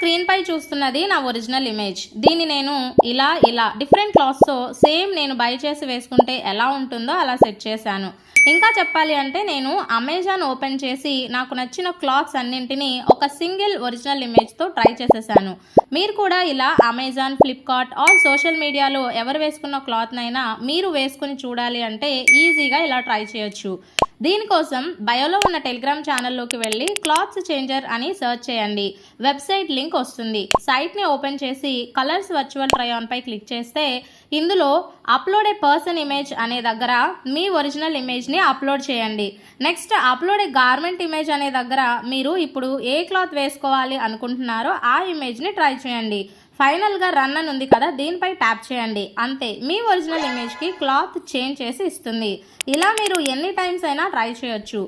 Screen పై చూస్తున్నది నా original image. దీన్ని నేను ఇలా డిఫరెంట్ క్లాత్స్తో సేమ్ నేను బై చేసి వేసుకుంటే ఎలా ఉంటుందో అలా సెట్ చేశాను. ఇంకా చెప్పాలి అంటే నేను అమెజాన్ ఓపెన్ చేసి నాకు నచ్చిన క్లాత్స్ అన్నింటినీ ఒక సింగిల్ ఒరిజినల్ ఇమేజ్తో ట్రై చేసేసాను. మీరు కూడా ఇలా అమెజాన్, ఫ్లిప్కార్ట్ ఆర్ సోషల్ మీడియాలో ఎవరు వేసుకున్న క్లాత్నైనా మీరు వేసుకుని చూడాలి అంటే ఈజీగా ఇలా ట్రై చేయొచ్చు. దీనికోసం బయోలో ఉన్న టెలిగ్రామ్ ఛానల్లోకి వెళ్ళి క్లాత్స్ చేంజర్ అని సెర్చ్ చేయండి. వెబ్సైట్ లింక్ వస్తుంది. సైట్ని ఓపెన్ చేసి కలర్స్ వర్చువల్ ట్రై ఆన్ పై క్లిక్ చేస్తే ఇందులో అప్లోడ్ ఏ పర్సన్ ఇమేజ్ అనే దగ్గర మీ ఒరిజినల్ ఇమేజ్ని అప్లోడ్ చేయండి. Next upload a garment image అనే దగ్గర మీరు ఇప్పుడు ఏ క్లాత్ వేసుకోవాలి అనుకుంటున్నారో ఆ ఇమేజ్ని ట్రై చేయండి. ఫైనల్గా రన్ అని ఉంది కదా, దీనిపై ట్యాప్ చేయండి. అంతే, మీ ఒరిజినల్ ఇమేజ్కి క్లాత్ చేంజ్ చేసి ఇస్తుంది. ఇలా మీరు ఎన్ని టైమ్స్ అయినా ట్రై చేయొచ్చు.